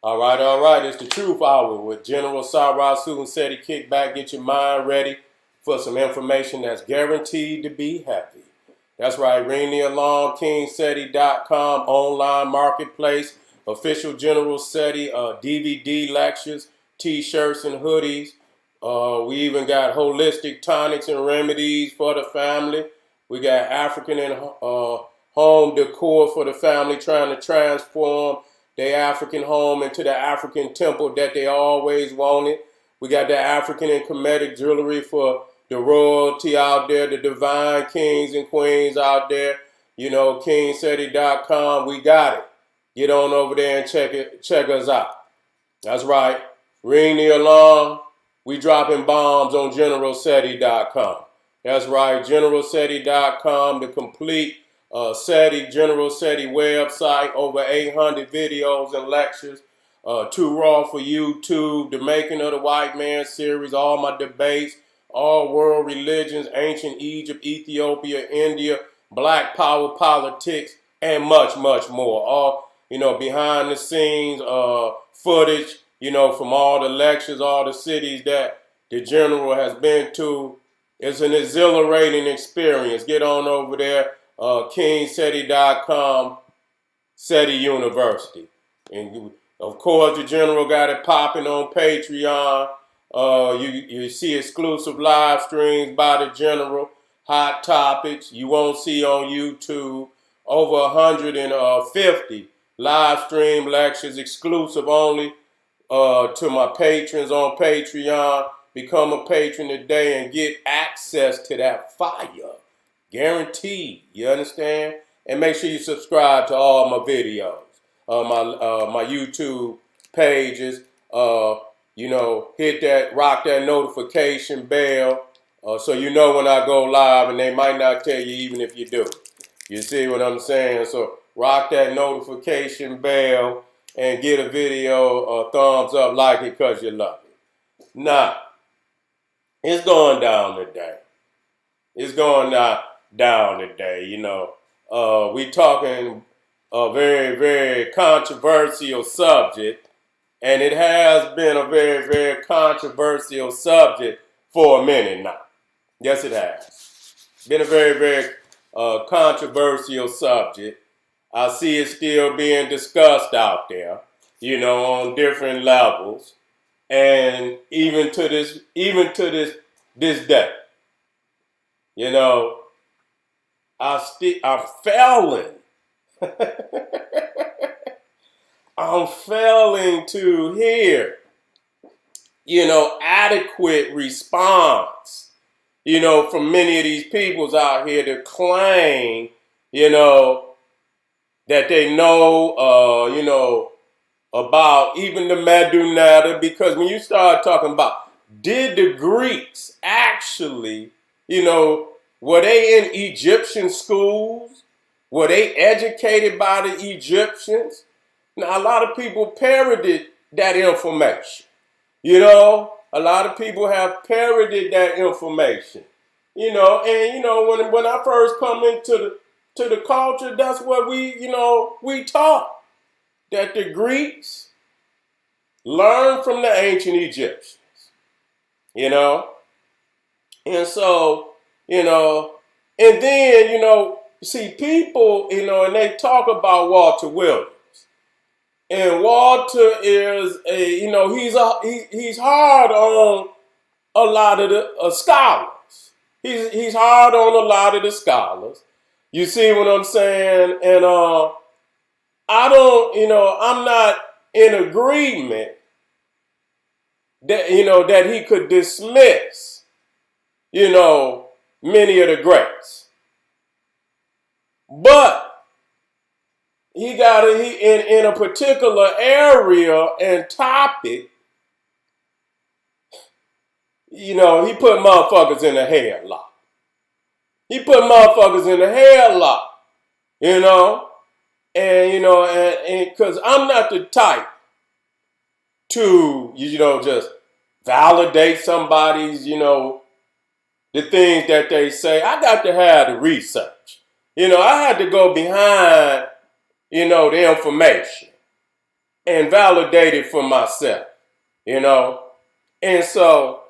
All right. It's the Truth Hour with General Sara, Suten, Seti. Kick back, get your mind ready for some information that's guaranteed to be happy. That's right. Ring the alarm, kingseti.com, online marketplace, official General Seti, DVD lectures, t-shirts and hoodies. We even got holistic tonics and remedies for the family. We got African and home decor for the family trying to transform their African home into the African temple that they always wanted. We got the African and Kemetic jewelry for the royalty out there, the divine kings and queens out there. You know, kingseti.com, we got it. Get on over there and check us out. That's right. Ring the alarm. We dropping bombs on generalseti.com. That's right, generalseti.com, the complete General Seti website, over 800 videos and lectures, Too Raw for YouTube, The Making of the White Man series, all my debates, all world religions, ancient Egypt, Ethiopia, India, black power politics, and much, much more. All, behind the scenes footage, from all the lectures, all the cities that the general has been to. It's an exhilarating experience. Get on over there. kingseti.com, Seti University. And of course, the general got it popping on Patreon. You see exclusive live streams by the general, hot topics you won't see on YouTube. Over 150 live stream lectures, exclusive only to my patrons on Patreon. Become a patron today and get access to that fire. Guaranteed, you understand? And make sure you subscribe to all my videos, my YouTube pages. Hit that, rock that notification bell, so you know when I go live, and they might not tell you even if you do. You see what I'm saying? So rock that notification bell and get a video a thumbs up, like it because you love it. Now, it's going down today. It's going down today, we talking a very, very controversial subject, and it has been a very, very controversial subject for a minute now. Yes, it has. Been a very, very controversial subject. I see it still being discussed out there, on different levels, and even to this day. I'm failing. I'm failing to hear, adequate response, from many of these peoples out here to claim, that they know, about even the Medunata, because when you start talking about, did the Greeks actually, were they in Egyptian schools? Were they educated by the Egyptians? Now, a lot of people parroted that information. A lot of people have parroted that information. When I first come into the culture, that's what we taught. That the Greeks learned from the ancient Egyptians. And so, and then, see people, and they talk about Walter Williams. And Walter is he's hard on a lot of the scholars. He's hard on a lot of the scholars. You see what I'm saying? And I don't, I'm not in agreement that, that he could dismiss, many of the greats. But he got in a particular area and topic, he put motherfuckers in a headlock. He put motherfuckers in a headlock, and because I'm not the type to, just validate somebody's, the things that they say. I got to have the research. I had to go behind, the information. and validate it for myself, you know. And so,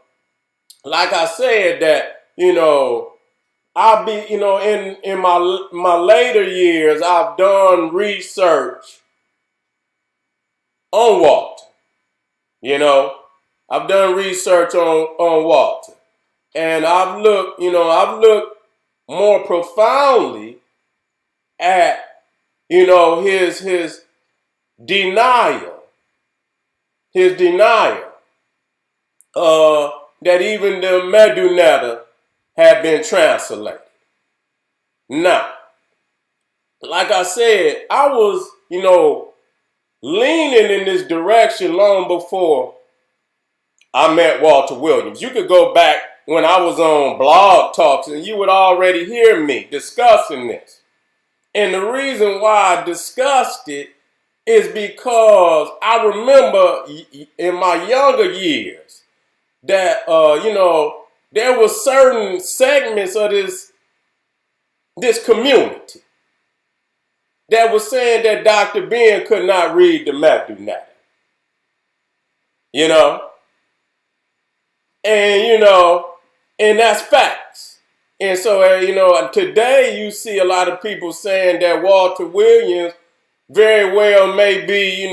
like I said, that, I'll be, in my later years, I've done research on Walter. I've done research on Walter, and I've looked more profoundly at, his denial, his denial, that even the Medunetta had been translated. Now, like I said, I was, leaning in this direction long before I met Walter Williams. You could go back when I was on Blog Talks and you would already hear me discussing this. And the reason why I discussed it is because I remember in my younger years that, there were certain segments of this community that was saying that Dr. Ben could not read the Medunetta. And that's facts. And so, today you see a lot of people saying that Walter Williams very well may be,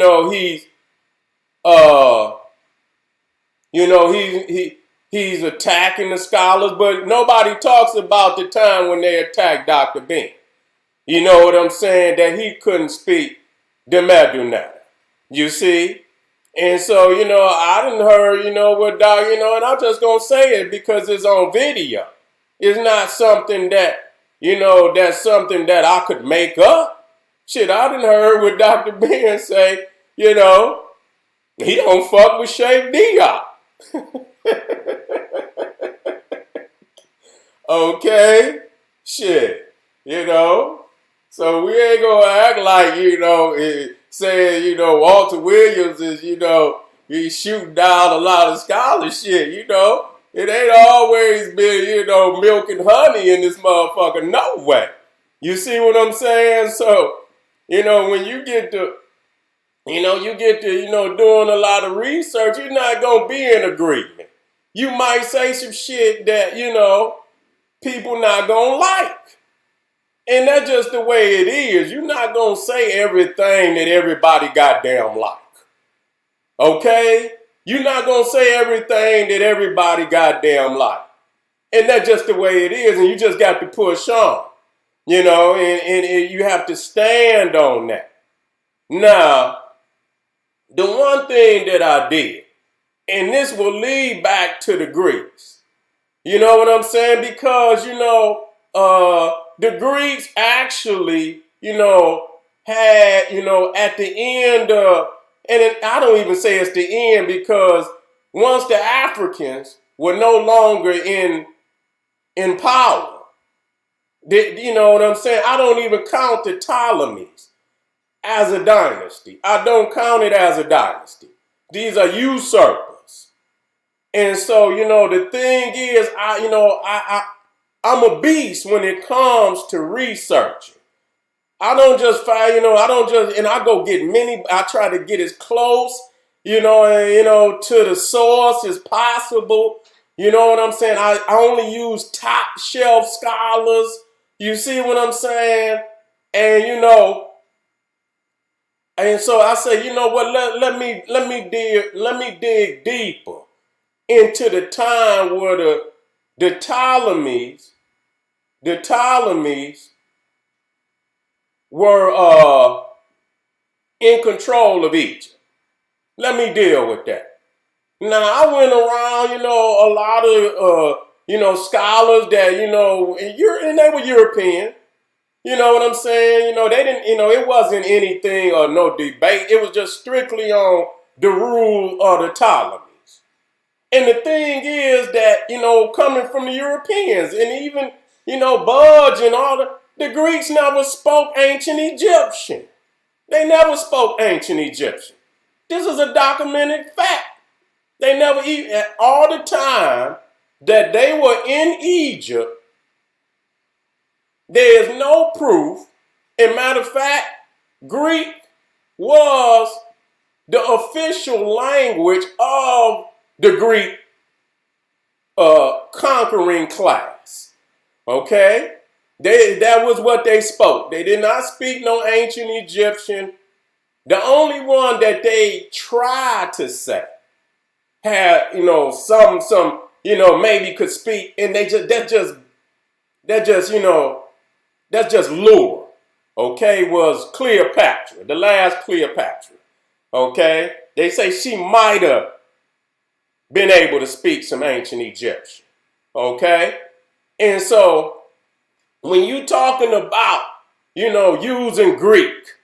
he's attacking the scholars, but nobody talks about the time when they attacked Dr. Ben. You know what I'm saying? That he couldn't speak the Medunetta. You see? And so, I done heard, what Doc, and I'm just going to say it because it's on video. It's not something that, that's something that I could make up. Shit, I done heard what Dr. Ben say, he don't fuck with Shape Diop. Okay? Shit, So we ain't going to act like, saying, Walter Williams is, he's shooting down a lot of scholarship, It ain't always been, milk and honey in this motherfucker. No way. You see what I'm saying? So, when you get to, doing a lot of research, you're not going to be in agreement. You might say some shit that, people not going to like. And that's just the way it is. You're not going to say everything that everybody goddamn like. Okay? You're not going to say everything that everybody goddamn like. And that's just the way it is. And you just got to push on. And you have to stand on that. Now, the one thing that I did, and this will lead back to the Greeks. You know what I'm saying? Because, the Greeks actually, had, at the end of, and I don't even say it's the end because once the Africans were no longer in power, you know what I'm saying? I don't even count the Ptolemies as a dynasty. I don't count it as a dynasty. These are usurpers. And so, the thing is, I'm a beast when it comes to researching. I don't just find, and I go get I try to get as close, to the source as possible. You know what I'm saying? I only use top shelf scholars. You see what I'm saying? And, and so I say, you know what, let me dig deeper into the time where the Ptolemies were in control of Egypt. Let me deal with that. Now, I went around, a lot of, scholars that, and they were European. You know what I'm saying? They didn't, it wasn't anything or no debate. It was just strictly on the rule of the Ptolemies. And the thing is that, coming from the Europeans and even, Budge and all the Greeks never spoke ancient Egyptian. They never spoke ancient Egyptian. This is a documented fact. They never even, all the time that they were in Egypt, there is no proof. And matter of fact, Greek was official language of the Greek conquering class. Okay? That was what they spoke. They did not speak no ancient Egyptian. The only one that they tried to say had, some, maybe could speak, and that's just lure. Okay, was Cleopatra, the last Cleopatra. Okay? They say she might have been able to speak some ancient Egyptian. Okay? And so when you talking about, using Greek,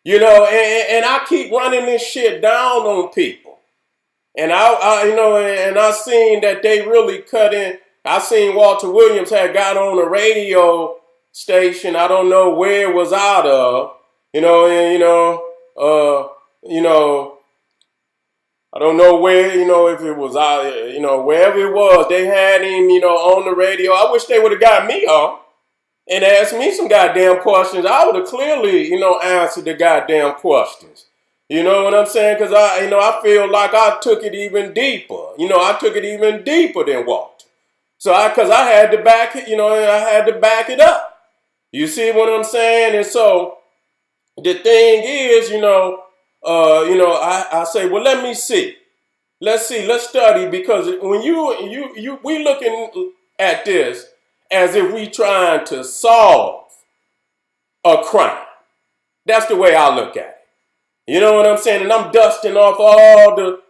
and I keep running this shit down on people. And I seen that they really cut in. I seen Walter Williams had got on a radio station. I don't know where it was out of, I don't know where, if it was out, wherever it was, they had him, on the radio. I wish they would have got me on and asked me some goddamn questions. I would have clearly, answered the goddamn questions. You know what I'm saying? Because I feel like I took it even deeper. I took it even deeper than Walter. So because I had to back it, I had to back it up. You see what I'm saying? And so the thing is, I say, well, let me see. Let's see. Let's study, because when we looking at this as if we trying to solve a crime. That's the way I look at it. You know what I'm saying? And I'm dusting off all the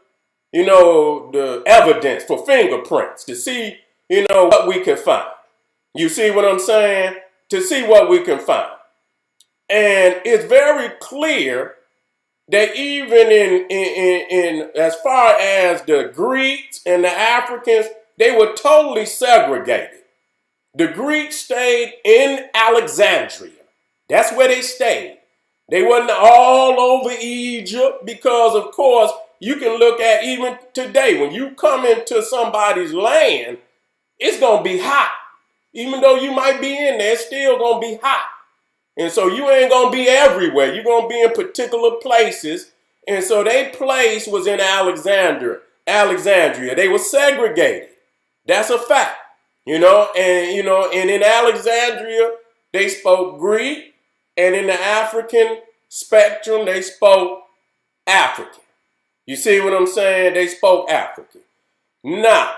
evidence for fingerprints to see, what we can find. You see what I'm saying? To see what we can find. And it's very clear that even in as far as the Greeks and the Africans, they were totally segregated. The Greeks stayed in Alexandria. That's where they stayed. They wasn't all over Egypt, because, of course, you can look at even today, when you come into somebody's land, it's going to be hot. Even though you might be in there, it's still going to be hot. And so you ain't going to be everywhere. You're going to be in particular places. And so their place was in Alexandria. They were segregated. That's a fact. And in Alexandria, they spoke Greek. And in the African spectrum, they spoke African. You see what I'm saying? They spoke African. Now,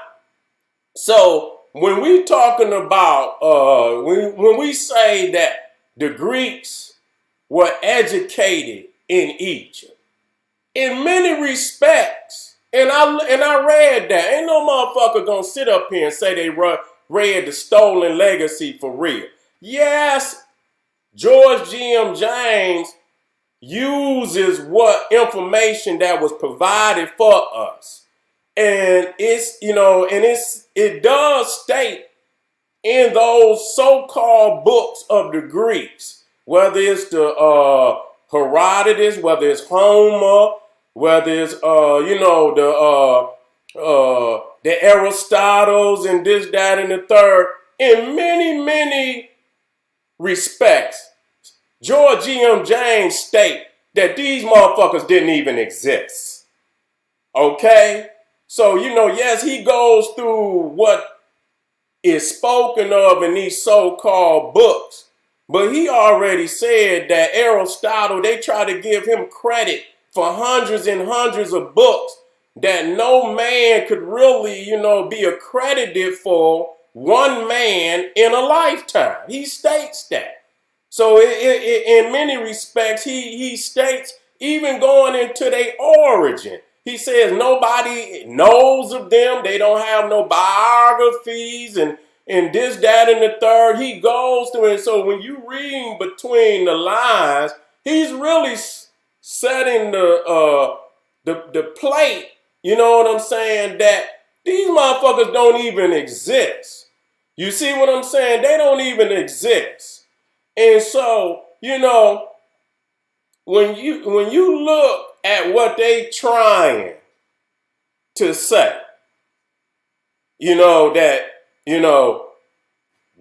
so when we talking about, when we say that the Greeks were educated in Egypt, in many respects, and I read that, ain't no motherfucker gonna sit up here and say they read the Stolen Legacy for real. Yes, George G.M. James uses what information that was provided for us. And it does state in those so-called books of the Greeks, whether it's the Herodotus, whether it's Homer, whether it's the Aristotles and this, that, and the third, in many, many respects, George G.M. James state that these motherfuckers didn't even exist. Okay? So, yes, he goes through what is spoken of in these so-called books, but he already said that Aristotle, they try to give him credit for hundreds and hundreds of books that no man could really, be accredited for one man in a lifetime. He states that. So in many respects, he states, even going into their origin, he says nobody knows of them. They don't have no biographies and this, that, and the third. He goes through it. So when you read between the lines, he's really setting the plate, you know what I'm saying, that these motherfuckers don't even exist. You see what I'm saying? They don't even exist. And so, when you look at what they trying to say, the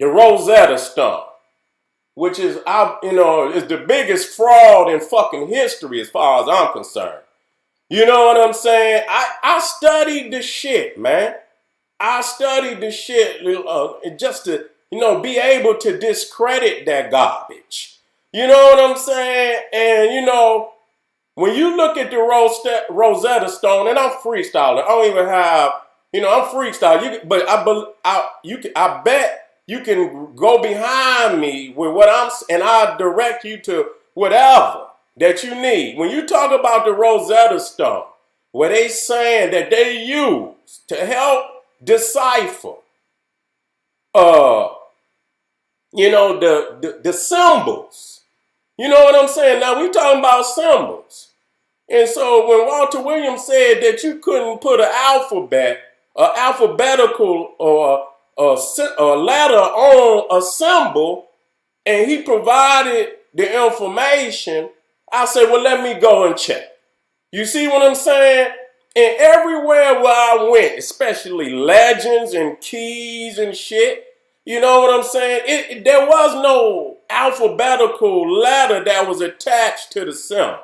Rosetta Stone, which is, is the biggest fraud in fucking history as far as I'm concerned. You know what I'm saying? I studied the shit, man. I studied the shit just to, be able to discredit that garbage. You know what I'm saying? And, when you look at the Rosetta Stone, and I'm freestyling, I don't even have, I'm freestyling. I bet you can go behind me with what and I'll direct you to whatever that you need. When you talk about the Rosetta Stone, what they saying that they use to help decipher, uh, the symbols. You know what I'm saying? Now we talking about symbols. And so when Walter Williams said that you couldn't put an alphabetical or a letter on a symbol, and he provided the information, I said, well, let me go and check. You see what I'm saying? And everywhere where I went, especially legends and keys and shit, you know what I'm saying? There was no alphabetical letter that was attached to the symbol.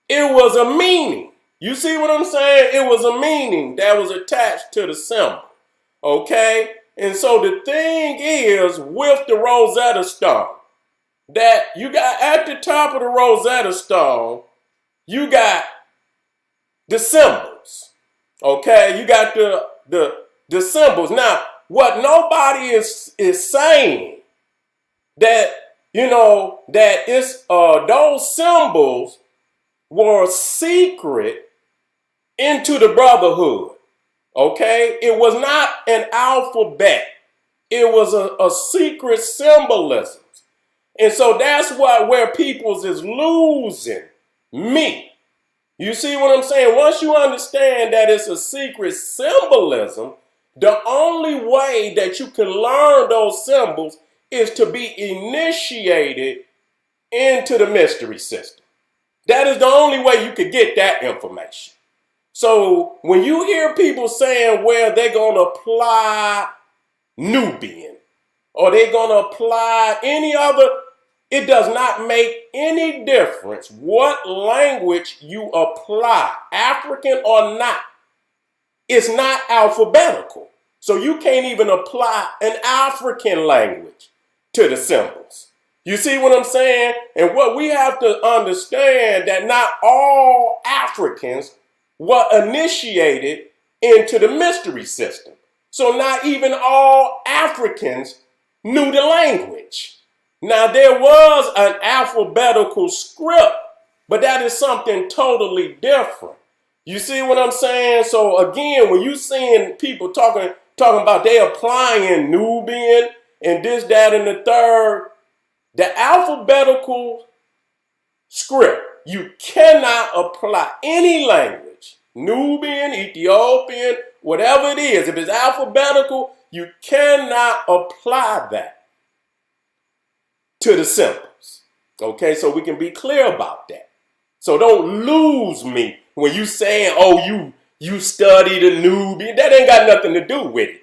It was a meaning. You see what I'm saying? It was a meaning that was attached to the symbol. Okay? And so the thing is with the Rosetta Stone, that you got at the top of the Rosetta Stone, you got the symbols. Okay? You got the symbols. Now, what nobody is saying that, that it's those symbols were secret into the brotherhood. Okay? It was not an alphabet. It was a secret symbolism. And so that's where people's is losing me. You see what I'm saying? Once you understand that it's a secret symbolism, the only way that you can learn those symbols is to be initiated into the mystery system. That is the only way you could get that information. So when you hear people saying, well, they're going to apply Nubian or they're going to apply any other, it does not make any difference what language you apply, African or not. It's not alphabetical. So you can't even apply an African language to the symbols. You see what I'm saying? And what we have to understand that not all Africans were initiated into the mystery system. So not even all Africans knew the language. Now there was an alphabetical script, but that is something totally different. You see what I'm saying? So again, when you seeing people talking about they applying Nubian and this, that, and the third, the alphabetical script, you cannot apply any language, Nubian, Ethiopian, whatever it is. If it's alphabetical, you cannot apply that to the symbols. Okay, so we can be clear about that. So don't lose me when you saying, oh, you study the Nubian. That ain't got nothing to do with it.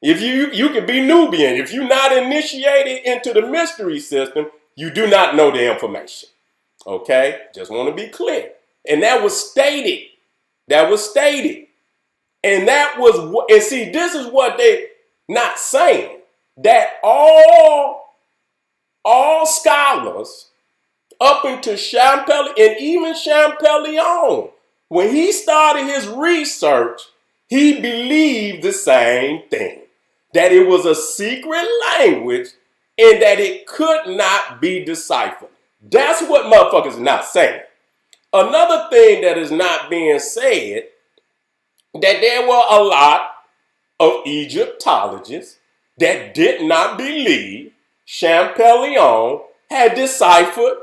If you can be Nubian. If you're not initiated into the mystery system, you do not know the information. Okay? Just want to be clear. And that was stated. That was stated. And see, this is what they not saying. That all scholars up into Champollion, and even Champollion, when he started his research, he believed the same thing. That it was a secret language and that it could not be deciphered. That's what motherfuckers are not saying. Another thing that is not being said, that there were a lot of Egyptologists that did not believe Champollion had deciphered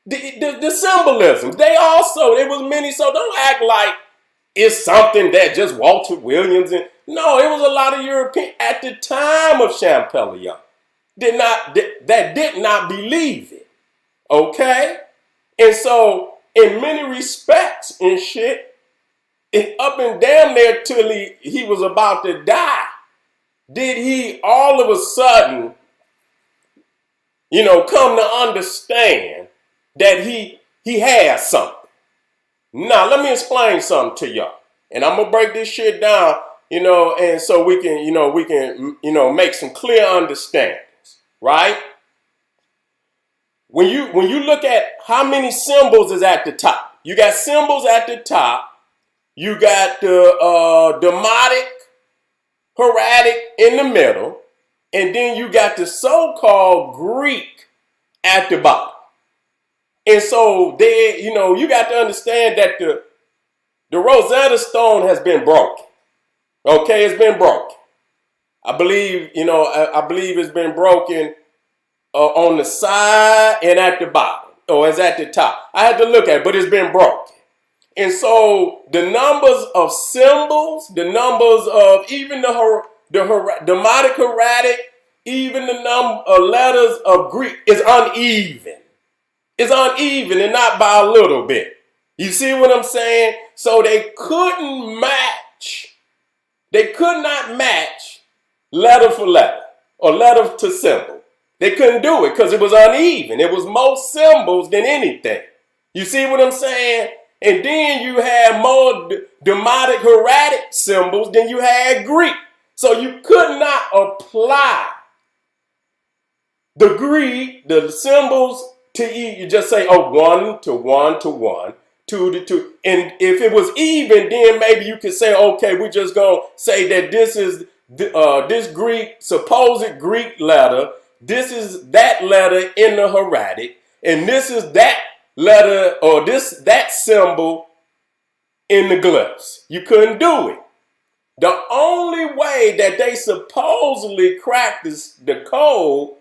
the symbolism. There was many, so don't act like it's something that just Walter Williams and no, it was a lot of European at the time of Champollion that did not believe it. Okay? And so in many respects and shit, it up and down there till he was about to die, did he all of a sudden, come to understand that he had something. Now, let me explain something to y'all. And I'm going to break this shit down, and so we can, make some clear understandings, right? When you look at how many symbols is at the top, you got symbols at the top, you got the demotic, hieratic in the middle, and then you got the so-called Greek at the bottom. And so there, you got to understand that the Rosetta Stone has been broken. Okay, it's been broken. I believe it's been broken on the side and at the bottom, or it's at the top. I had to look at it, but it's been broken. And so the numbers of symbols, the numbers of even the demotic hieratic, even the number of letters of Greek is uneven. It's uneven and not by a little bit. You see what I'm saying? So they couldn't match. They could not match letter for letter or letter to symbol. They couldn't do it because it was uneven. It was more symbols than anything. You see what I'm saying? And then you had more demotic hieratic symbols than you had Greek. So you could not apply the Greek, the symbols to E. You just say, 1 to 1 to 1, 2 to 2. And if it was even, then maybe you could say, okay, we're just going to say that this is this Greek, supposed Greek letter. This is that letter in the hieratic. And this is that letter or that symbol in the glyphs. You couldn't do it. The only way that they supposedly cracked the code,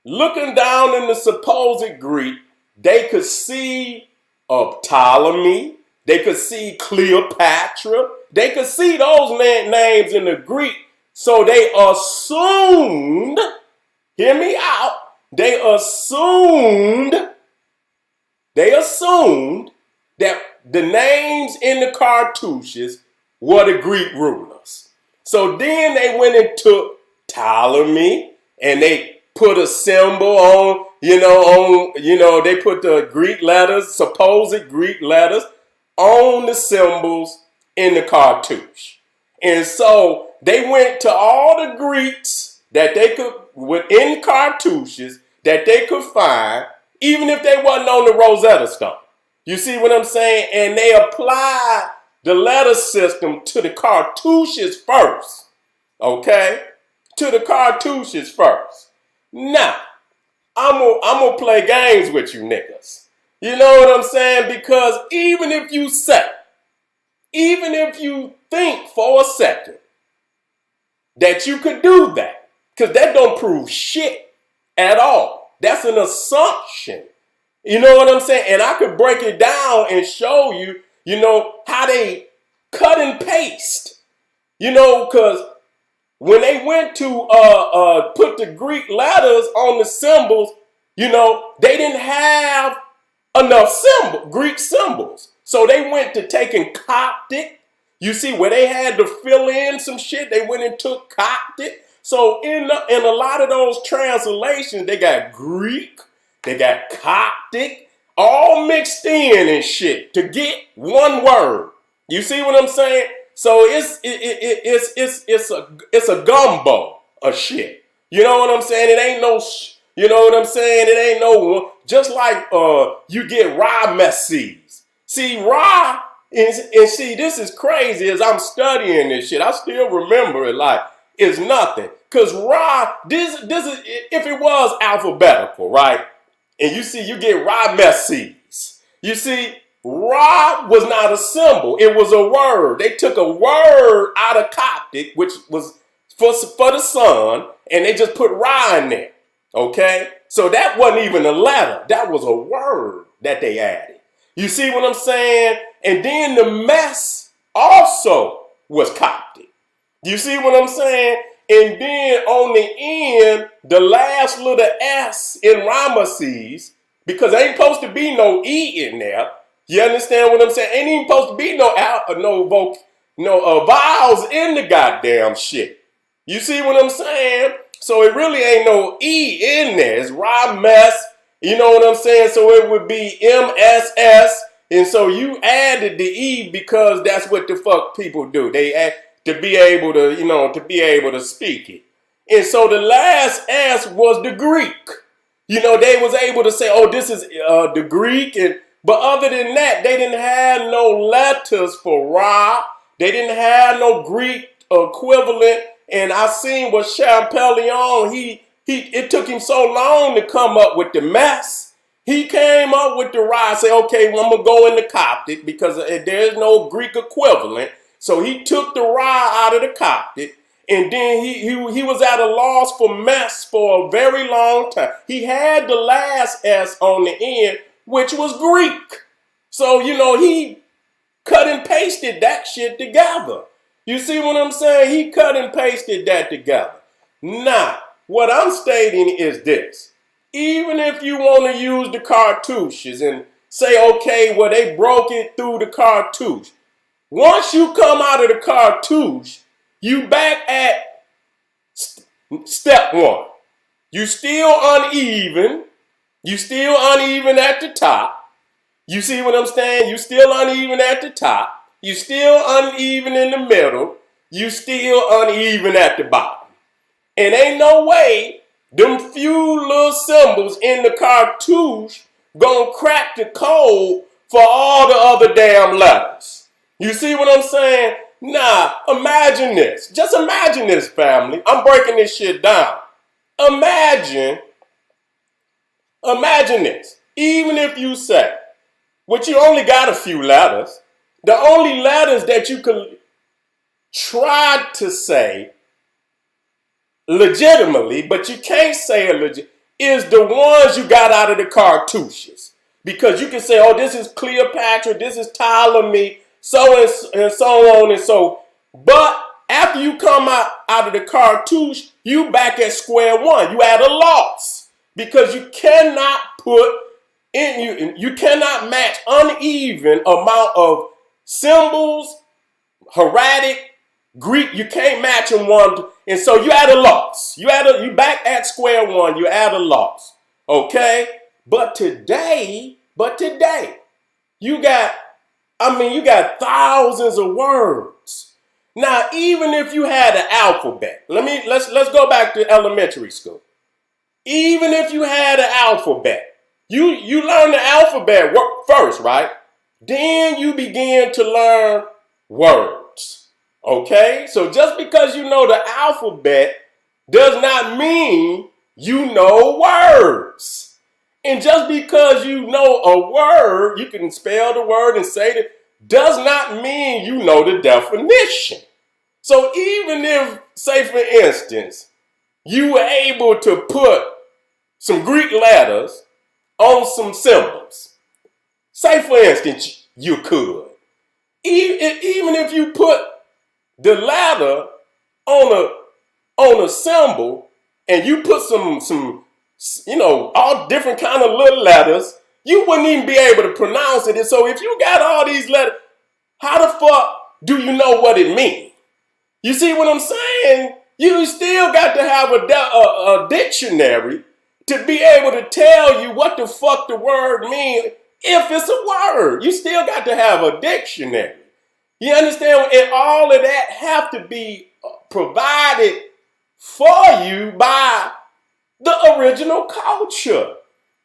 looking down in the supposed Greek, they could see Ptolemy, they could see Cleopatra, they could see those names in the Greek. So they assumed, hear me out, they assumed that the names in the cartouches were the Greek rulers. So then they went and took Ptolemy and they put a symbol on, they put the Greek letters, supposed Greek letters, on the symbols in the cartouche. And so they went to all the Greeks that they could, within cartouches, that they could find, even if they wasn't on the Rosetta Stone. You see what I'm saying? And they applied the letter system to the cartouches first. Okay? To the cartouches first. Now, I'm gonna play games with you niggas. You know what I'm saying? Because even if you think for a second that you could do that, because that don't prove shit at all. That's an assumption. You know what I'm saying? And I could break it down and show you, how they cut and paste. Because when they went to put the Greek letters on the symbols, they didn't have enough Greek symbols. So they went to taking Coptic. You see, where they had to fill in some shit, they went and took Coptic. So in a lot of those translations, they got Greek, they got Coptic, all mixed in and shit to get one word. You see what I'm saying? So it's a gumbo of shit. You know what I'm saying? It ain't no, you know what I'm saying? It ain't no, just like you get Ra Messes. See, Ra, and see, this is crazy as I'm studying this shit. I still remember it like it's nothing. Because Ra, this is, if it was alphabetical, right? And you see, you get Ra Messes. You see, Ra was not a symbol. It was a word. They took a word out of Coptic, which was for the sun, and they just put Ra in there. Okay? So that wasn't even a letter. That was a word that they added. You see what I'm saying? And then the mess also was Coptic. You see what I'm saying? And then on the end, the last little S in Ramesses, because there ain't supposed to be no E in there. You understand what I'm saying? Ain't even supposed to be no vowels in the goddamn shit. You see what I'm saying? So it really ain't no E in there. It's Rames. You know what I'm saying? So it would be MSS. And so you added the E because that's what the fuck people do. They add to be able to, to be able to speak it. And so the last S was the Greek. They was able to say, oh, this is the Greek. But other than that, they didn't have no letters for Ra. They didn't have no Greek equivalent. And I seen what Champollion, it took him so long to come up with the mess. He came up with the Ra, say, okay, well, I'm going to go into Coptic because there's no Greek equivalent. So he took the Ra out of the Coptic. And then he was at a loss for mess for a very long time. He had the last S on the end, which was Greek. So, he cut and pasted that shit together. You see what I'm saying? He cut and pasted that together. Now, what I'm stating is this. Even if you want to use the cartouches and say, okay, well, they broke it through the cartouche. Once you come out of the cartouche, you back at step one. You still uneven. You still uneven at the top. You see what I'm saying? You still uneven at the top. You still uneven in the middle. You still uneven at the bottom. And ain't no way them few little symbols in the cartouche gonna crack the code for all the other damn letters. You see what I'm saying? Nah, imagine this. Just imagine this, family. I'm breaking this shit down. Imagine this. Even if you say, which you only got a few letters, the only letters that you could try to say legitimately, but you can't say it legit, is the ones you got out of the cartouches. Because you can say, oh, this is Cleopatra, this is Ptolemy, so and so on and so. But after you come out of the cartouche, you back at square one. You at a loss. Because you cannot you cannot match uneven amount of symbols, hieratic, Greek. You can't match them one. And so you at a loss. You back at square one. You at a loss. Okay? But today, you got thousands of words. Now, even if you had an alphabet, let's go back to elementary school. Even if you had an alphabet, you learn the alphabet first, right? Then you begin to learn words. Okay? So just because you know the alphabet does not mean you know words. And just because you know a word, you can spell the word and say it, does not mean you know the definition. So even if, say for instance, you were able to put some Greek letters on some symbols, say for instance, you could. Even if you put the letter on a symbol and you put some all different kind of little letters, you wouldn't even be able to pronounce it. And so if you got all these letters, how the fuck do you know what it means? You see what I'm saying? You still got to have a dictionary to be able to tell you what the fuck the word means. If it's a word, you still got to have a dictionary. You understand? And all of that have to be provided for you by the original culture.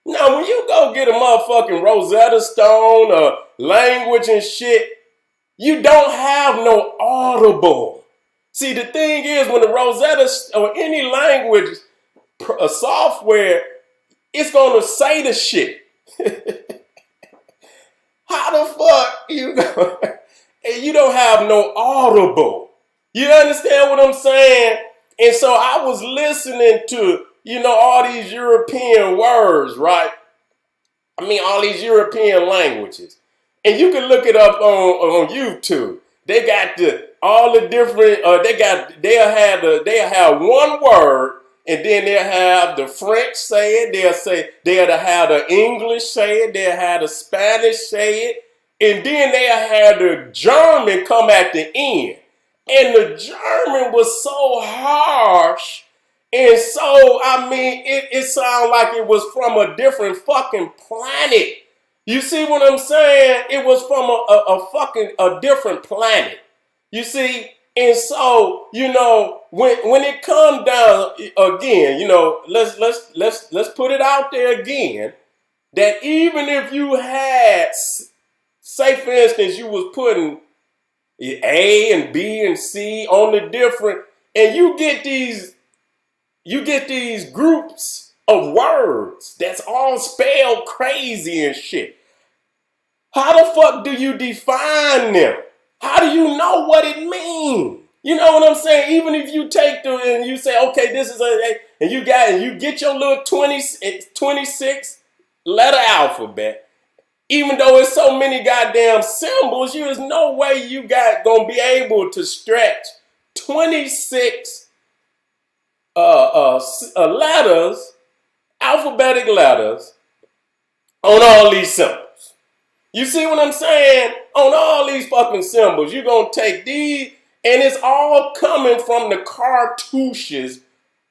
Now, when you go get a motherfucking Rosetta Stone or language and shit, you don't have no audible. See, the thing is, when the Rosetta or any language software, it's going to say the shit. How the fuck you know? And you don't have no audible. You understand what I'm saying? And so I was listening to, all these European words, right? I mean, all these European languages. And you can look it up on YouTube. They got all the different, they'll have one word, and then they'll have the French say it, they'll have the English say it, they'll have the Spanish say it, and then they'll have the German come at the end. And the German was so harsh, and so, it sounded like it was from a different fucking planet. You see what I'm saying? It was from a different planet. You see, and so when it comes down again, let's put it out there again that even if you had, say for instance, you was putting A and B and C on the different, and you get these groups of words that's all spelled crazy and shit. How the fuck do you define them? How do you know what it means? You know what I'm saying? Even if you take the and you say, okay, this is and you get your little 26 letter alphabet. Even though it's so many goddamn symbols, there's no way you gonna be able to stretch 26 letters, alphabetic letters, on all these symbols. You see what I'm saying? On all these fucking symbols, you're going to take these, and it's all coming from the cartouches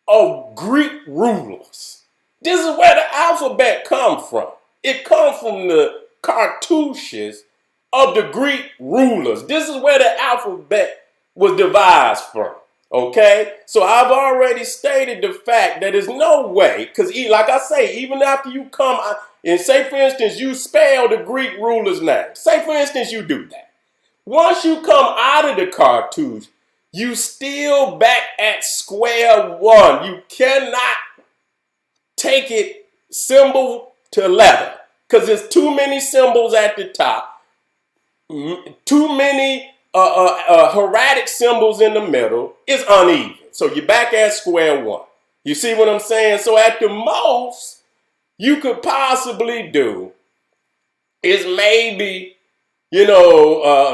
of Greek rulers. This is where the alphabet comes from. It comes from the cartouches of the Greek rulers. This is where the alphabet was devised from. Okay? So I've already stated the fact that there's no way, because like I say, even after you come and say, for instance, you spell the Greek ruler's name. Say, for instance, you do that. Once you come out of the cartouche, you still back at square one. You cannot take it symbol to letter because there's too many symbols at the top, too many hieratic symbols in the middle. It's uneven. So you're back at square one. You see what I'm saying? So at the most you could possibly do is maybe,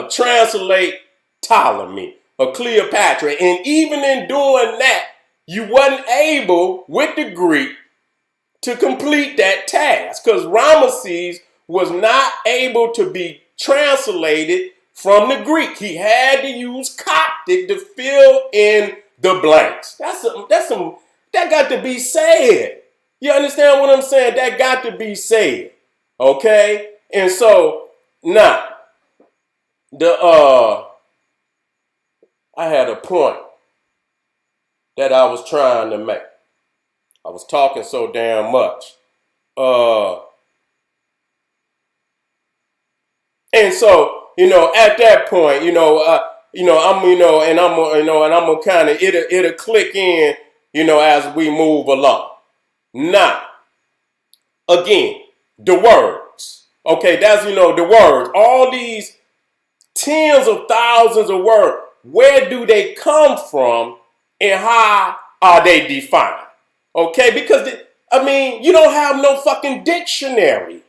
translate Ptolemy or Cleopatra. And even in doing that, you wasn't able with the Greek to complete that task because Ramesses was not able to be translated from the Greek. He had to use Coptic to fill in the blanks. That got to be said. You understand what I'm saying? That got to be said. Okay? And so now I had a point that I was trying to make. I was talking so damn much. And so, at that point, I'm gonna kind of it'll click in, as we move along. Now, again, the words. Okay, that's the words. All these tens of thousands of words. Where do they come from, and how are they defined? Okay, because you don't have no fucking dictionary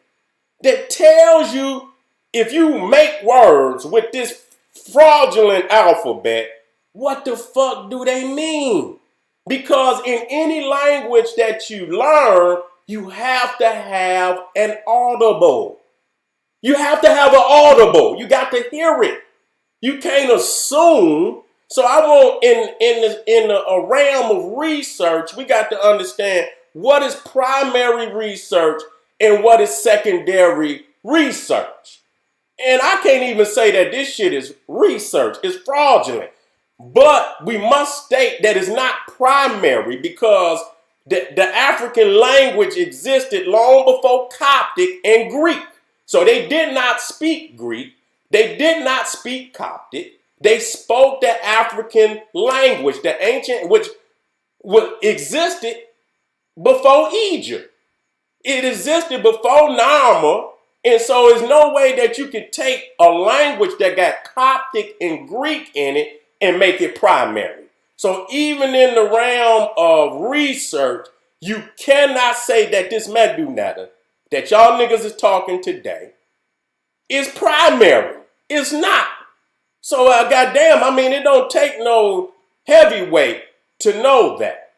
that tells you if you make words with this fraudulent alphabet, what the fuck do they mean? Because in any language that you learn, you have to have an audible. You have to have an audible. You got to hear it. You can't assume. So I want in a realm of research, we got to understand what is primary research and what is secondary research. And I can't even say that this shit is research. It's fraudulent. But we must state that it's not primary because the African language existed long before Coptic and Greek. So they did not speak Greek. They did not speak Coptic. They spoke the African language, the ancient, which existed before Egypt. It existed before Narmer. And so there's no way that you could take a language that got Coptic and Greek in it and make it primary. So even in the realm of research, you cannot say that this Medunata that y'all niggas is talking today is primary. It's not. So goddamn, it don't take no heavyweight to know that.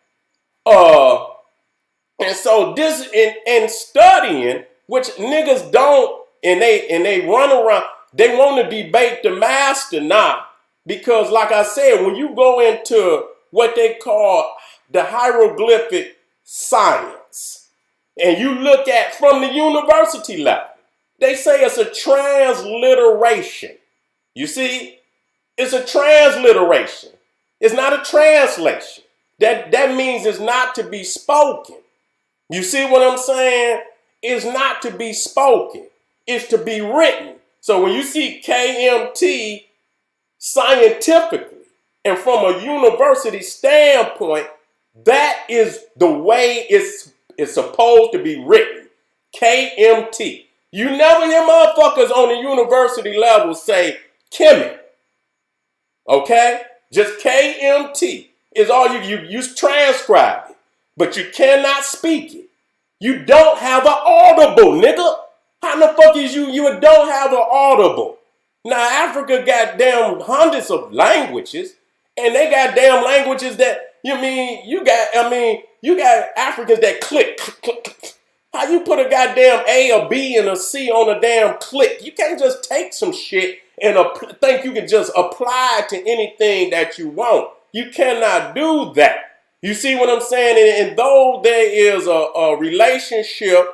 And so this in studying, which niggas don't, and they run around, they want to debate the master now. Because like I said, when you go into what they call the hieroglyphic science, and you look at from the university level, They say it's a transliteration. You see? It's a transliteration. It's not a translation. That means it's not to be spoken. You see what I'm saying? It's not to be spoken. It's to be written. So when you see KMT scientifically and from a university standpoint, that is the way it's supposed to be written. KMT. You never hear motherfuckers on the university level say Kemet. Okay? Just KMT is all you transcribe it, but you cannot speak it. You don't have an audible, nigga. How the fuck is you don't have an audible? Now Africa got damn hundreds of languages, and they got damn languages that you got Africans that click, click, click, click. How you put a goddamn A, a B, and a C on a damn click? You can't just take some shit and think you can just apply it to anything that you want. You cannot do that. You see what I'm saying? And though there is a relationship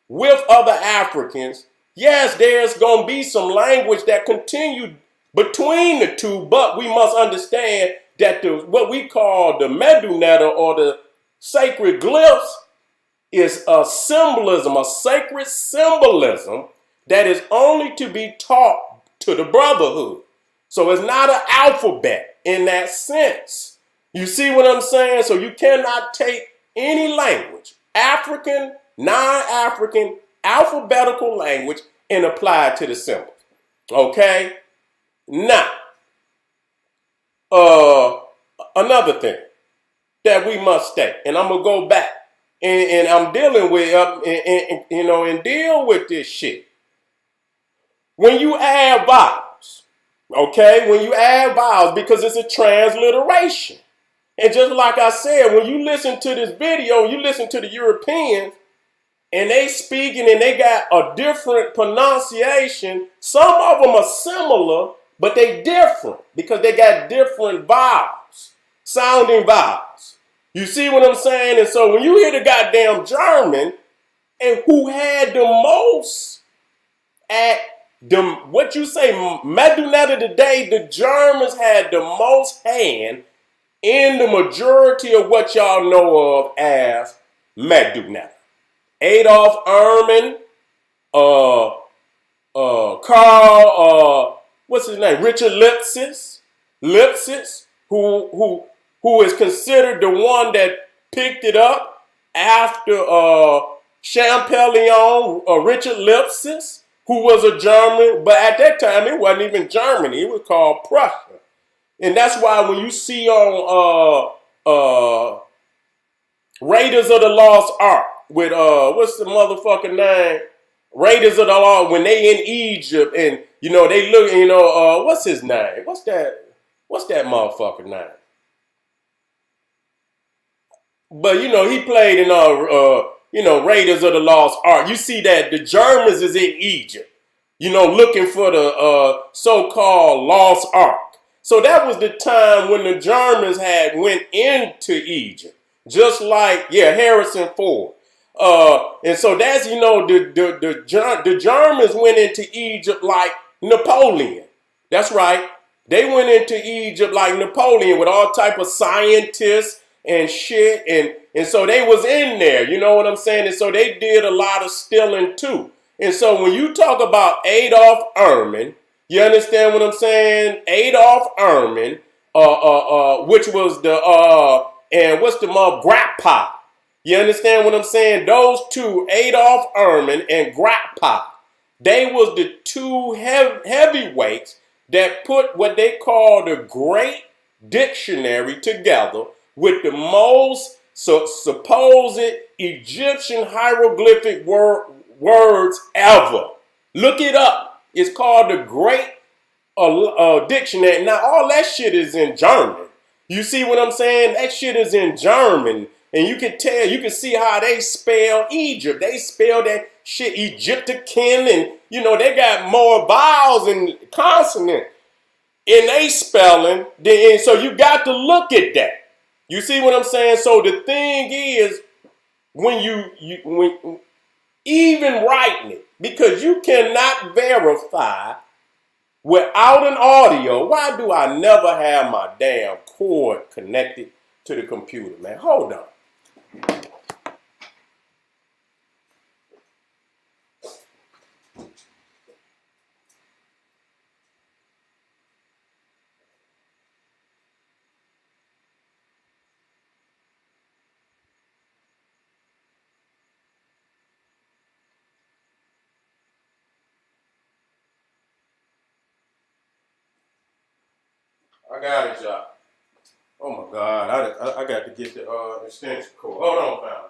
with other Africans, yes, there's going to be some language that continue between the two, but we must understand that what we call the medunetta or the sacred glyphs is a symbolism, a sacred symbolism that is only to be taught to the brotherhood. So it's not an alphabet in that sense. You see what I'm saying? So you cannot take any language, African, non-African, alphabetical language, and apply it to the symbols. Okay? Now, another thing that we must state, and I'm gonna go back, and I'm dealing with and deal with this shit. When you add vowels, okay? When you add vowels, because it's a transliteration. And just like I said, when you listen to this video, you listen to the Europeans, and they speaking and they got a different pronunciation. Some of them are similar, but they different because they got different vowels, sounding vowels. You see what I'm saying? And so when you hear the goddamn German, and who had the most at what you say, medunetta today, the Germans had the most hand in the majority of what y'all know of as medunetta. Adolf Ehrman, Carl, what's his name? Richard Lipsitz, who is considered the one that picked it up after Champollion, Richard Lipsitz, who was a German, but at that time it wasn't even Germany, it was called Prussia. And that's why when you see on Raiders of the Lost Ark with what's the motherfucking name? Raiders of the Lost, when they in Egypt and they look, what's his name? What's that motherfucker name? But he played in Raiders of the Lost Ark. You see that the Germans is in Egypt, looking for the so-called Lost Ark. So that was the time when the Germans had went into Egypt, just like Harrison Ford. And so that's the Germans went into Egypt like Napoleon. That's right. They went into Egypt like Napoleon with all type of scientists and shit, and so they was in there. You know what I'm saying? And so they did a lot of stealing too. And so when you talk about Adolf Ehrman, you understand what I'm saying? Adolf Ehrman, which was and what's the Grappa. You understand what I'm saying? Those two, Adolf Ehrman and Grappa, they was the two heavyweights that put what they call the Great Dictionary together with the most supposed Egyptian hieroglyphic words ever. Look it up. It's called the Great Dictionary. Now, all that shit is in German. You see what I'm saying? That shit is in German. And you can see how they spell Egypt. They spell that shit Egyptican, and they got more vowels and consonants in they spelling. And so you got to look at that. You see what I'm saying? So the thing is, when even writing it, because you cannot verify without an audio. Why do I never have my damn cord connected to the computer, man? Hold on. I got it, y'all. Oh my God, I got to get the extension cord. Hold on, fam.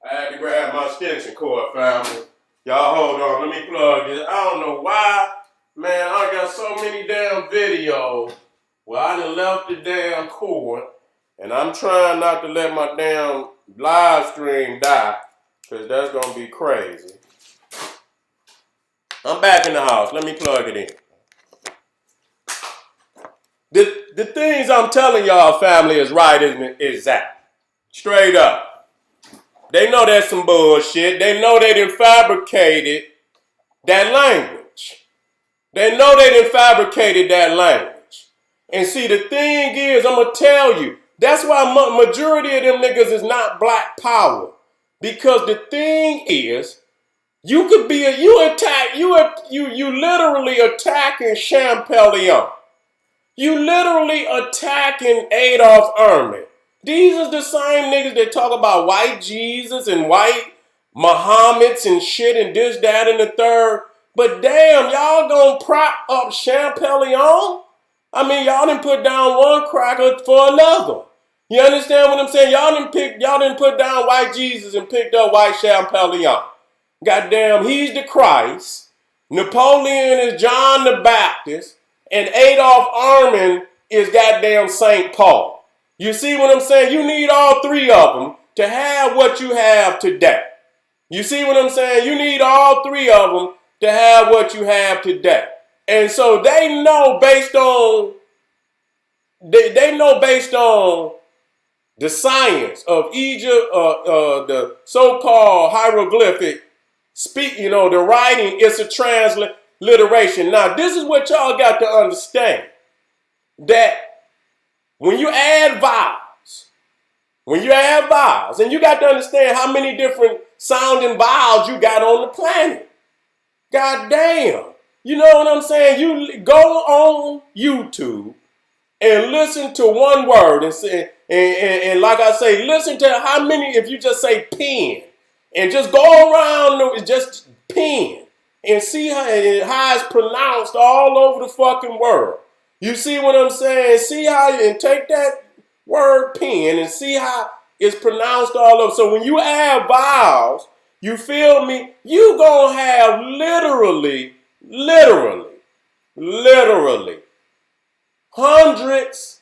I had to grab my extension cord, family. Y'all hold on, let me plug this. I don't know why, man, I got so many damn videos where I done left the damn cord, and I'm trying not to let my damn live stream die, because that's going to be crazy. I'm back in the house. Let me plug it in. The things I'm telling y'all, family, is right, isn't it? Is that. Straight up. They know that's some bullshit. They know they done fabricated that language. They know they done fabricated that language. And see, the thing is, I'm going to tell you, that's why majority of them niggas is not black power. Because the thing is, you could be you literally attacking Champollion. You literally attacking Adolf Ehrman. These are the same niggas that talk about white Jesus and white Muhammad's and shit and this, that, and the third. But damn, y'all gonna prop up Champollion? I mean, y'all didn't put down one cracker for another. You understand what I'm saying? Y'all didn't put down white Jesus and picked up white Champollion. Goddamn, he's the Christ. Napoleon is John the Baptist. And Adolf Ehrman is goddamn St. Paul. You see what I'm saying? You need all three of them to have what you have today. You see what I'm saying? You need all three of them to have what you have today. And so they know based on the science of Egypt, the so-called hieroglyphic the writing is a transliteration. Now, this is what y'all got to understand. That when you add vowels, and you got to understand how many different sounding vowels you got on the planet. God damn. You know what I'm saying? You go on YouTube and listen to one word and say, and like I say, listen to how many, if you just say pen, and just go around, just pen, and see how it's pronounced all over the fucking world. You see what I'm saying? See how, and take that word pen and see how it's pronounced all over. So when you add vowels, you feel me? You gonna have literally hundreds,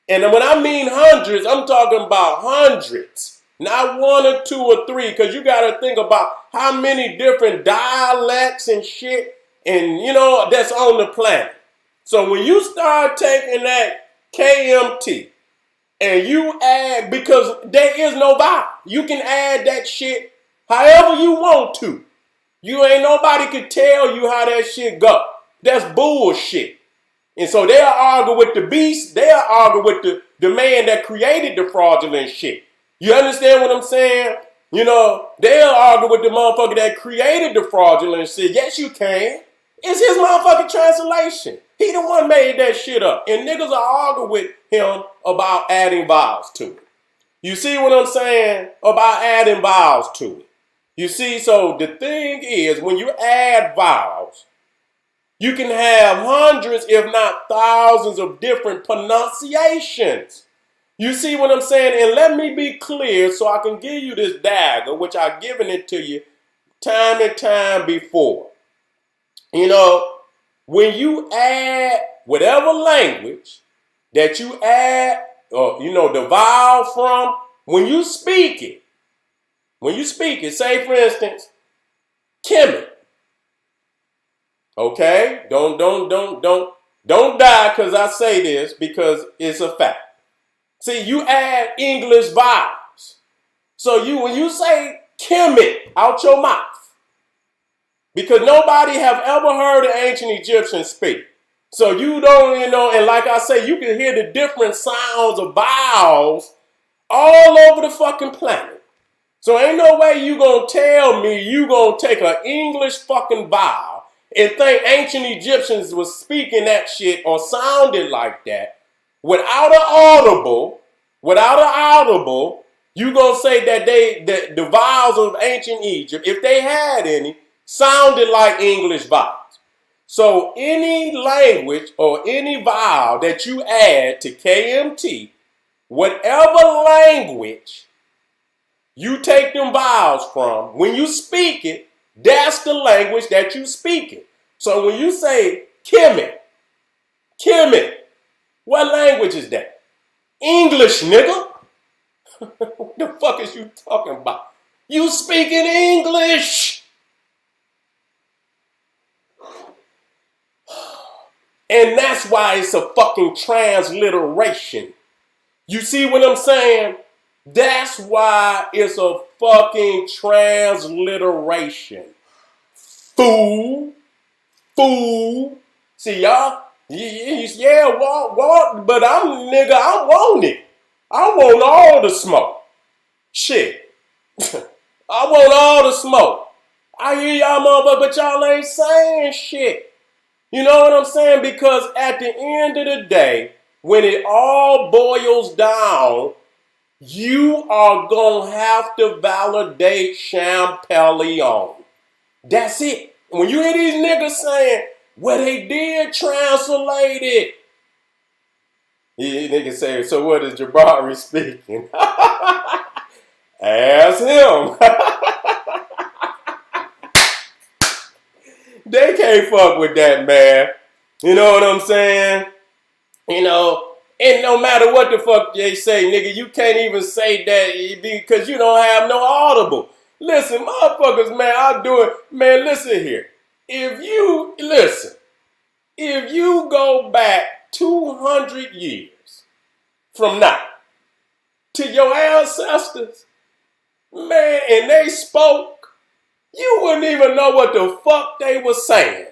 and when I mean hundreds, I'm talking about hundreds, not one or two or three, because you got to think about how many different dialects and shit, and that's on the planet. So when you start taking that KMT and you add, because there is no vowel, you can add that shit however you want to. You ain't nobody could tell you how that shit go. That's bullshit. And so they'll argue with the beast. They'll argue with the man that created the fraudulent shit. You understand what I'm saying? They'll argue with the motherfucker that created the fraudulent shit. Yes, you can. It's his motherfucking translation. He the one made that shit up. And niggas are arguing with him about adding vowels to it. You see what I'm saying? About adding vowels to it. You see, so the thing is, when you add vowels, you can have hundreds, if not thousands, of different pronunciations. You see what I'm saying? And let me be clear so I can give you this dagger, which I've given it to you time and time before. You know, when you add whatever language that you add, or the vowel from, when you speak it, say for instance, Kemet. Okay? Don't die because I say this, because it's a fact. See, you add English vowels. So when you say Kemet out your mouth, because nobody have ever heard an ancient Egyptian speak. So you don't, and like I say, you can hear the different sounds of vowels all over the fucking planet. So ain't no way you gonna tell me you gonna take an English fucking vowel and think ancient Egyptians was speaking that shit or sounded like that without an audible, you gonna say that the vowels of ancient Egypt, if they had any, sounded like English vowels. So any language or any vowel that you add to KMT, whatever language you take them vowels from, when you speak it, that's the language that you speak it. So when you say Kemet, what language is that? English, nigga. What the fuck is you talking about? You speaking English. And that's why it's a fucking transliteration. You see what I'm saying? That's why it's a fucking transliteration. Fool. See, y'all, walk, but I want it. I want all the smoke. Shit. I want all the smoke. I hear y'all motherfuckers, but y'all ain't saying shit. You know what I'm saying? Because at the end of the day, when it all boils down, you are going to have to validate Champollion. That's it. When you hear these niggas saying, well, they did translate it. Yeah, niggas say, so what is Jabari speaking? Ask him. They can't fuck with that, man. You know what I'm saying? And no matter what the fuck they say, nigga, you can't even say that because you don't have no audible. Listen, motherfuckers, man, I'll do it. Man, listen here. If you go back 200 years from now to your ancestors, man, and they spoke, you wouldn't even know what the fuck they were saying.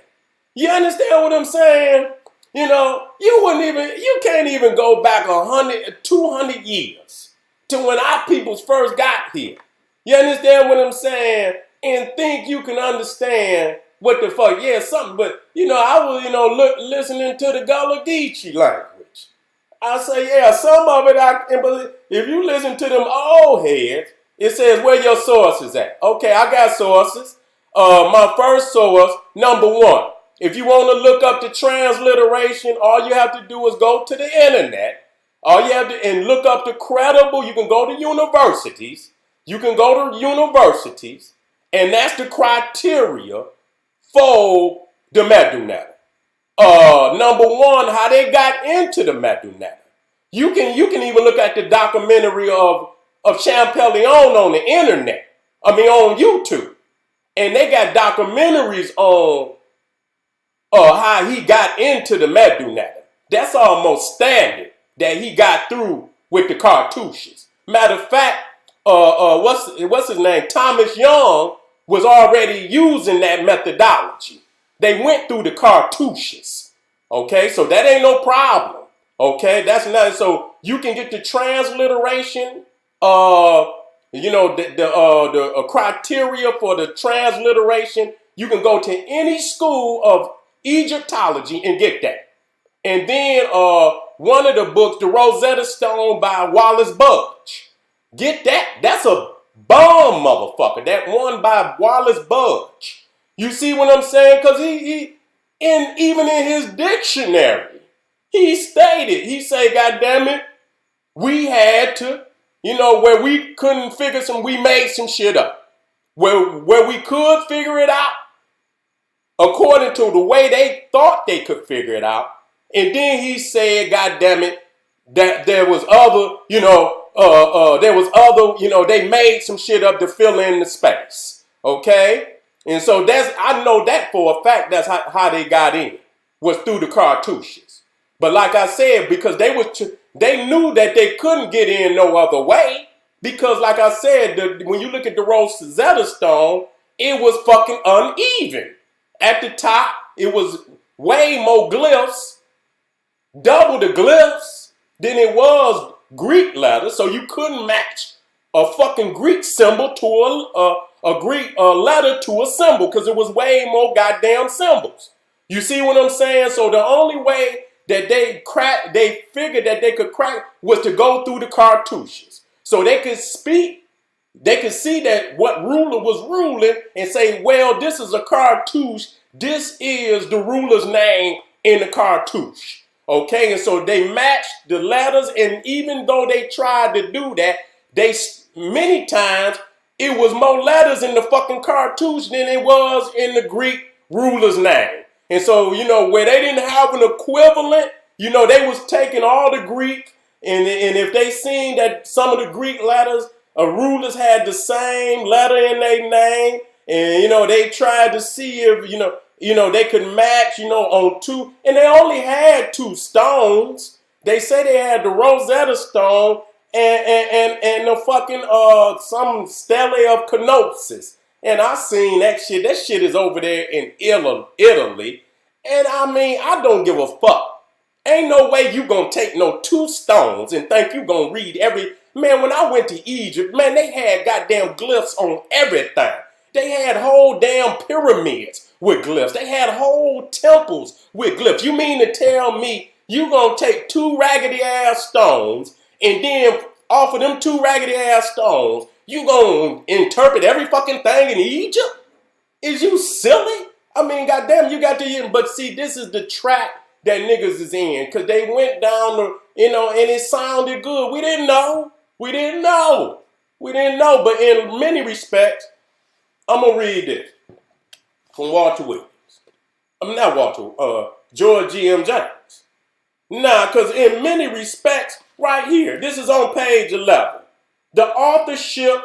You understand what I'm saying? You can't even go back 100, 200 years to when our peoples first got here. You understand what I'm saying? And think you can understand what the fuck, something, but, I was, listening to the Gullah Geechee language. I say, some of it I can believe. If you listen to them old heads, it says where your sources at. Okay, I got sources. My first source, number one. If you want to look up the transliteration, all you have to do is go to the internet. All you have to, and look up the credible, you can go to universities. And that's the criteria for the Medu Neter. Number one, how they got into the Medu Neter. You can even look at the documentary of Champollion on the internet. On YouTube. And they got documentaries on how he got into the Medu Neter. That's almost standard that he got through with the cartouches. Matter of fact, what's his name? Thomas Young was already using that methodology. They went through the cartouches. Okay, so that ain't no problem. Okay, that's not, so you can get the transliteration, the criteria for the transliteration. You can go to any school of Egyptology and get that. And then one of the books, The Rosetta Stone by Wallace Budge. Get that? That's a bomb, motherfucker. That one by Wallace Budge. You see what I'm saying? Because even in his dictionary, he stated, he said, God damn it, we had to, where we couldn't figure we made some shit up. Where we could figure it out, according to the way they thought they could figure it out. And then he said, God damn it, that there was other, they made some shit up to fill in the space. Okay? And so I know that for a fact that's how they got in, was through the cartouches. But like I said, because they knew that they couldn't get in no other way. Because like I said, when you look at the Rosetta Stone, it was fucking uneven. At the top, it was way more glyphs, double the glyphs than it was Greek letters. So you couldn't match a fucking Greek symbol to a Greek letter to a symbol because it was way more goddamn symbols. You see what I'm saying? So the only way that they figured that they could crack was to go through the cartouches. So they could speak, they could see that what ruler was ruling and say, well, this is a cartouche. This is the ruler's name in the cartouche. Okay, and so they matched the letters, and even though they tried to do that, many times it was more letters in the fucking cartouche than it was in the Greek ruler's name. And so, where they didn't have an equivalent, they was taking all the Greek, and if they seen that some of the Greek letters, rulers had the same letter in their name, and, they tried to see if, they could match, on two, and they only had two stones. They say they had the Rosetta Stone and the fucking, some Stele of Kenosis. And I seen that shit. That shit is over there in Italy. And I mean, I don't give a fuck. Ain't no way you gonna take no two stones and think you gonna read every... Man, when I went to Egypt, man, they had goddamn glyphs on everything. They had whole damn pyramids with glyphs. They had whole temples with glyphs. You mean to tell me you gonna take two raggedy ass stones and then off of them two raggedy ass stones, you gonna interpret every fucking thing in Egypt? Is you silly? I mean, goddamn, you got to... But see, this is the trap that niggas is in. Because they went down the, and it sounded good. We didn't know. But in many respects, I'm going to read this from Walter Williams. I'm not Walter, George G.M. James. Nah, because in many respects, right here, this is on page 11. The authorship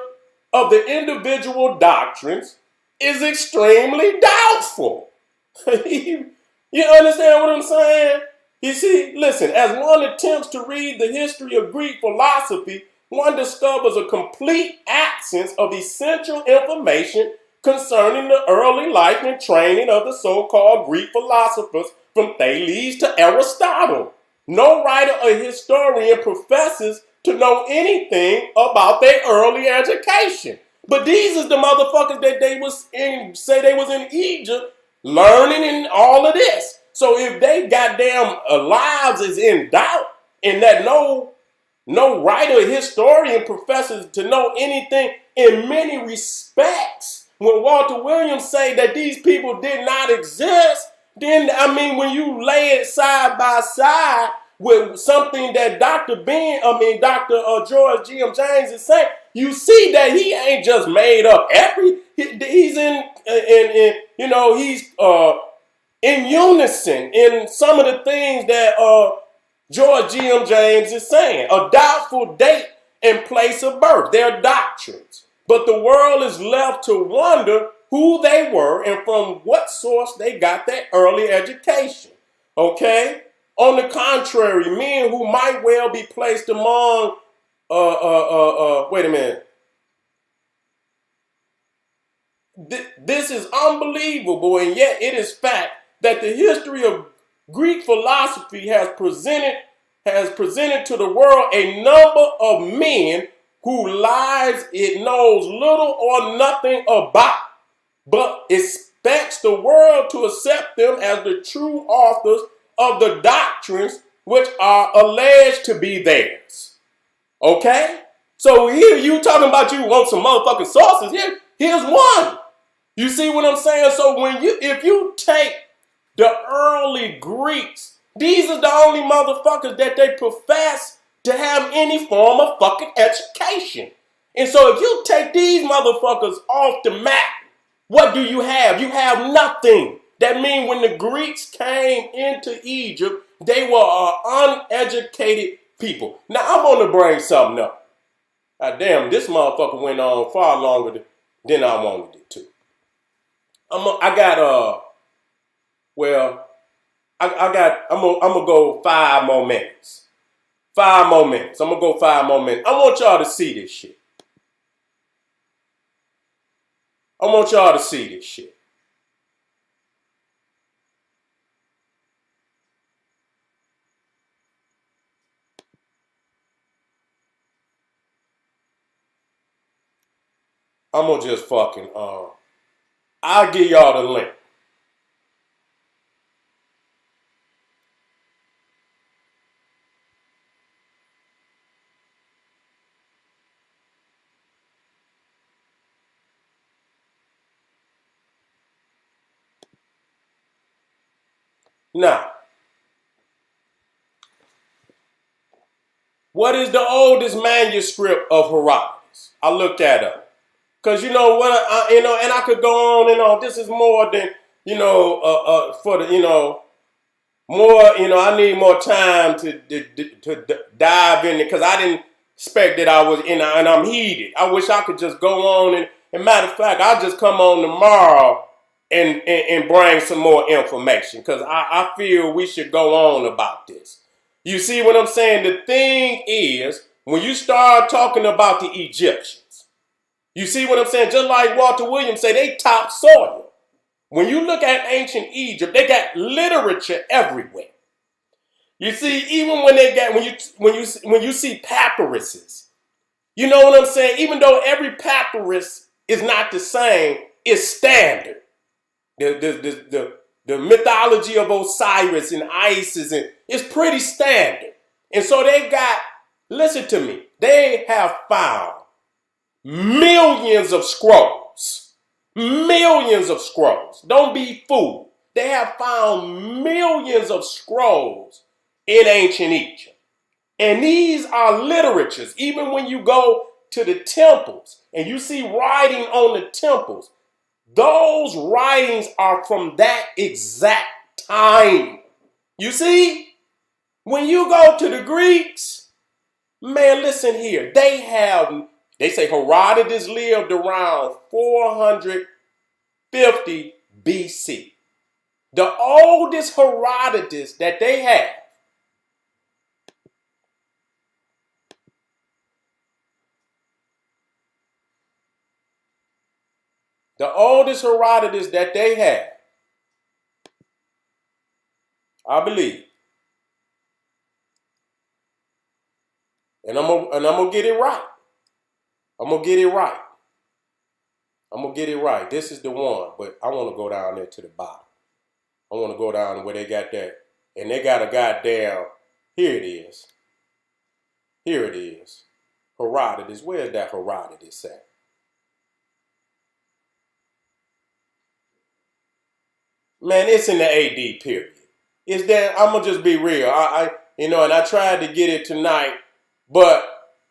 of the individual doctrines is extremely doubtful. You understand what I'm saying? You see, listen, as one attempts to read the history of Greek philosophy, one discovers a complete absence of essential information concerning the early life and training of the so-called Greek philosophers from Thales to Aristotle. No writer or historian professes to know anything about their early education. But these is the motherfuckers that say they was in Egypt learning and all of this. So if they goddamn lives is in doubt and that no writer, historian professes to know anything in many respects, when Walter Williams say that these people did not exist, then, I mean, when you lay it side by side with something that Dr. George G.M. James is saying, you see that he ain't just made up he's in unison in some of the things that George G.M. James is saying. A doubtful date and place of birth, their doctrines. But the world is left to wonder who they were and from what source they got their early education. Okay? On the contrary, men who might well be placed among, wait a minute. This is unbelievable, and yet it is fact that the history of Greek philosophy has presented to the world a number of men whose lives it knows little or nothing about, but expects the world to accept them as the true authors of the doctrines which are alleged to be theirs. Okay? So here you talking about you want some motherfucking sources. Here's one. You see what I'm saying? So if you take the early Greeks, these are the only motherfuckers that they profess to have any form of fucking education. And so if you take these motherfuckers off the map, what do you have? You have nothing. That means when the Greeks came into Egypt, they were uneducated people. Now I'm going to bring something up. Damn, this motherfucker went on far longer than I wanted it to. I'm gonna go 5 more minutes. 5 more minutes. I'm gonna go 5 more minutes. I want y'all to see this shit. I want y'all to see this shit. I'm gonna just fucking I'll give y'all the link. Now, what is the oldest manuscript of Herodotus? I looked that up. Because you know what, and I could go on and on. This is more than, for the, more, I need more time to dive in it because I didn't expect that I was, and I'm heated. I wish I could just go on and matter of fact, I'll just come on tomorrow and bring some more information because I feel we should go on about this. You see what I'm saying? The thing is, when you start talking about the Egyptians, you see what I'm saying? Just like Walter Williams say, they topsoil. When you look at ancient Egypt, they got literature everywhere. You see, even when they got when you see papyruses, you know what I'm saying? Even though every papyrus is not the same, it's standard. The mythology of Osiris and Isis is pretty standard. And so they got, listen to me, they have found millions of scrolls. Millions of scrolls. Don't be fooled. They have found millions of scrolls in ancient Egypt. And these are literatures. Even when you go to the temples and you see writing on the temples, those writings are from that exact time. You see? When you go to the Greeks, man, listen here. They say Herodotus lived around 450 BC. The oldest Herodotus that they have, I believe, and I'm gonna get it right. I'm gonna get it right. This is the one, but I want to go down there to the bottom. I want to go down where they got that, and they got a goddamn. Here it is. Herodotus. Where's that Herodotus at? Man, it's in the AD period. It's that I'm gonna just be real. And I tried to get it tonight,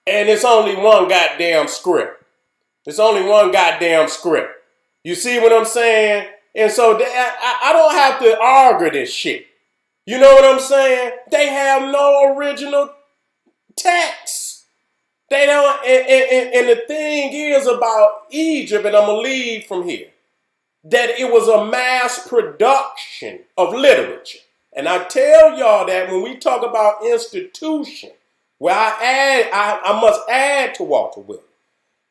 and it's only one goddamn script. You see what I'm saying? And so I don't have to argue this shit. You know what I'm saying? They have no original text. They don't. And the thing is about Egypt, and I'm gonna leave from here, that it was a mass production of literature. And I tell y'all that when we talk about institution, where I must add to Walter Williams,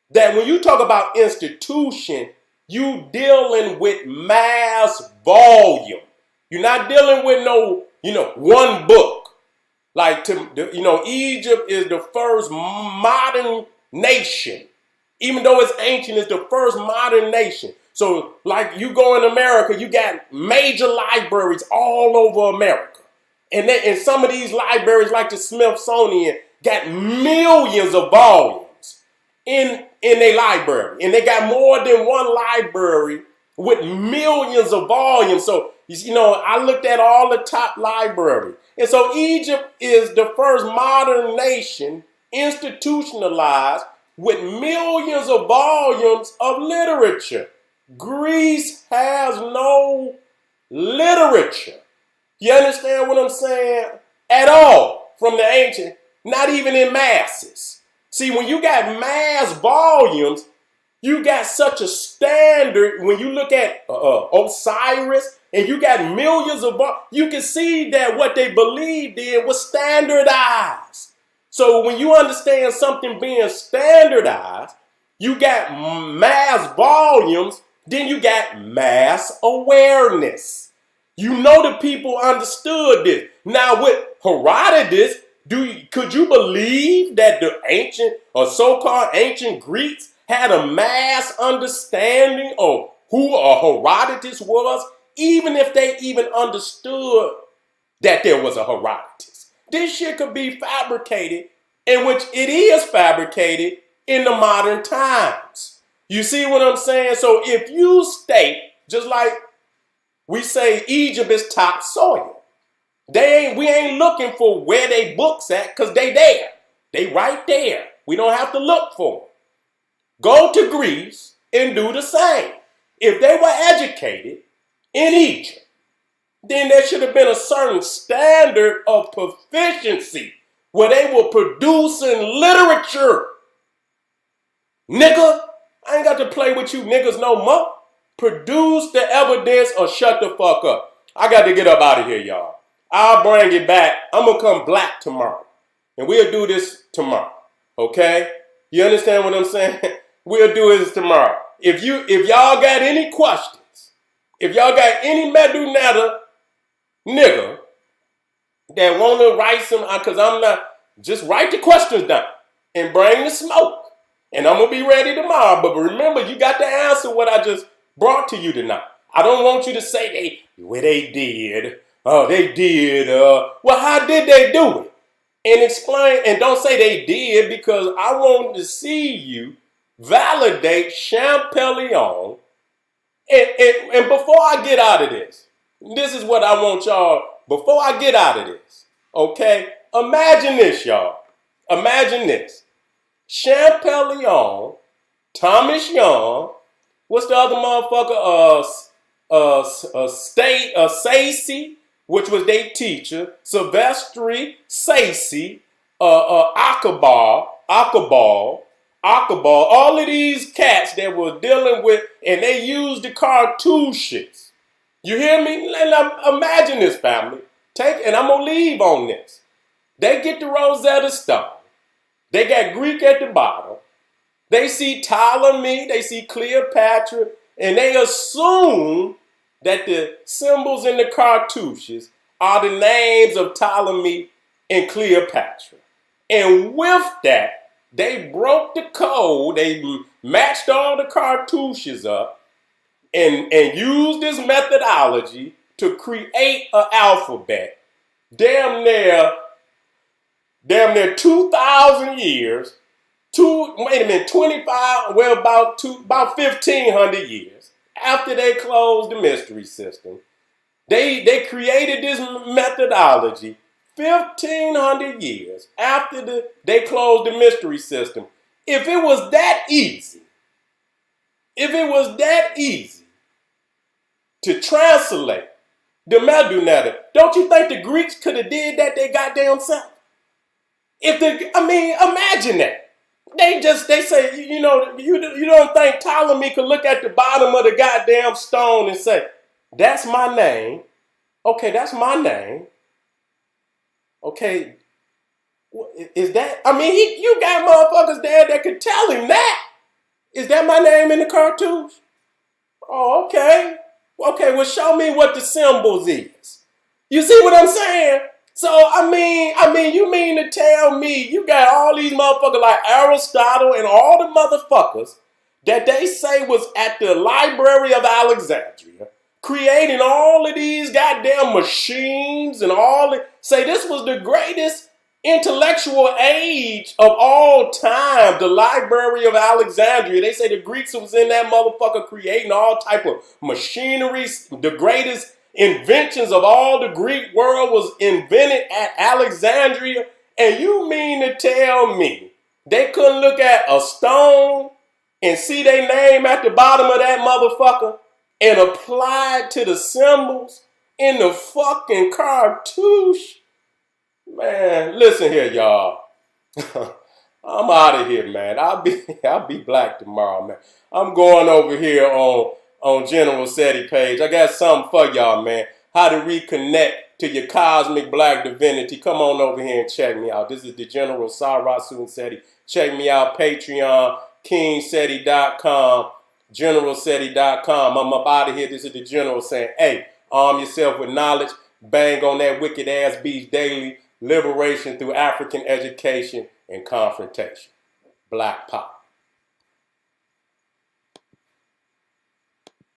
that when you talk about institution, you dealing with mass volume. You're not dealing with one book. Like, Egypt is the first modern nation. Even though it's ancient, it's the first modern nation. So like you go in America, you got major libraries all over America. And some of these libraries, like the Smithsonian, got millions of volumes in their library. And they got more than one library with millions of volumes. So, I looked at all the top libraries. And so Egypt is the first modern nation institutionalized with millions of volumes of literature. Greece has no literature. You understand what I'm saying? At all from the ancient, not even in masses. See, when you got mass volumes, you got such a standard. When you look at Osiris and you got millions of, you can see that what they believed in was standardized. So when you understand something being standardized, you got mass volumes, then you got mass awareness. You know the people understood this. Now with Herodotus, could you believe that the ancient or so-called ancient Greeks had a mass understanding of who Herodotus was, even if they even understood that there was a Herodotus? This shit could be fabricated, in which it is fabricated in the modern times. You see what I'm saying? So if you state, just like we say Egypt is topsoil, we ain't looking for where they books at, because they there. They right there. We don't have to look for them. Go to Greece and do the same. If they were educated in Egypt, then there should have been a certain standard of proficiency where they were producing literature. Nigga, I ain't got to play with you niggas no more. Produce the evidence or shut the fuck up. I got to get up out of here, y'all. I'll bring it back. I'm going to come black tomorrow. And we'll do this tomorrow. Okay? You understand what I'm saying? We'll do this tomorrow. If y'all got any questions, if y'all got any medunetta nigga that want to write some, because I'm not, just write the questions down and bring the smoke. And I'm going to be ready tomorrow. But remember, you got to answer what I just brought to you tonight. I don't want you to say they did. Oh, they did. Well, how did they do it? And explain, and don't say they did, because I want to see you validate Champollion. And before I get out of this is what I want y'all, before I get out of this, okay? Imagine this, y'all. Imagine this. Champollion, Thomas Young, what's the other motherfucker? Stacey, which was their teacher, Sylvester Stacey, Akabal, all of these cats that were dealing with, and they used the cartouches. You hear me? Imagine this, family. And I'm going to leave on this. They get the Rosetta Stone. They got Greek at the bottom. They see Ptolemy, they see Cleopatra, and they assume that the symbols in the cartouches are the names of Ptolemy and Cleopatra. And with that, they broke the code. They matched all the cartouches up and used this methodology to create an alphabet. Damn near 2,000 years, 25, well, about 1,500 years after they closed the mystery system. They created this methodology 1,500 years after they closed the mystery system. If it was that easy to translate the Medunetta, don't you think the Greeks could have did that they goddamn self? Imagine that. They say, you don't think Ptolemy could look at the bottom of the goddamn stone and say, that's my name. Okay, that's my name. Okay, is that, you got motherfuckers there that could tell him that. Is that my name in the cartoons? Oh, okay. Okay, well, show me what the symbols is. You see what I'm saying? So, you mean to tell me you got all these motherfuckers like Aristotle and all the motherfuckers that they say was at the Library of Alexandria, creating all of these goddamn machines and say this was the greatest intellectual age of all time, the Library of Alexandria. They say the Greeks was in that motherfucker creating all type of machinery. The greatest inventions of all the Greek world was invented at Alexandria. And you mean to tell me they couldn't look at a stone and see their name at the bottom of that motherfucker and apply it to the symbols in the fucking cartouche? Man, listen here, y'all. I'm out of here, man. I'll be black tomorrow, man. I'm going over here on General Seti page. I got something for y'all, man. How to reconnect to your cosmic black divinity. Come on over here and check me out. This is the General Sara, Suten, Seti. Check me out, Patreon, KingSeti.com, GeneralSeti.com. I'm up out of here. This is the General saying, hey, arm yourself with knowledge. Bang on that wicked ass beast daily. Liberation through African education and confrontation. Black power.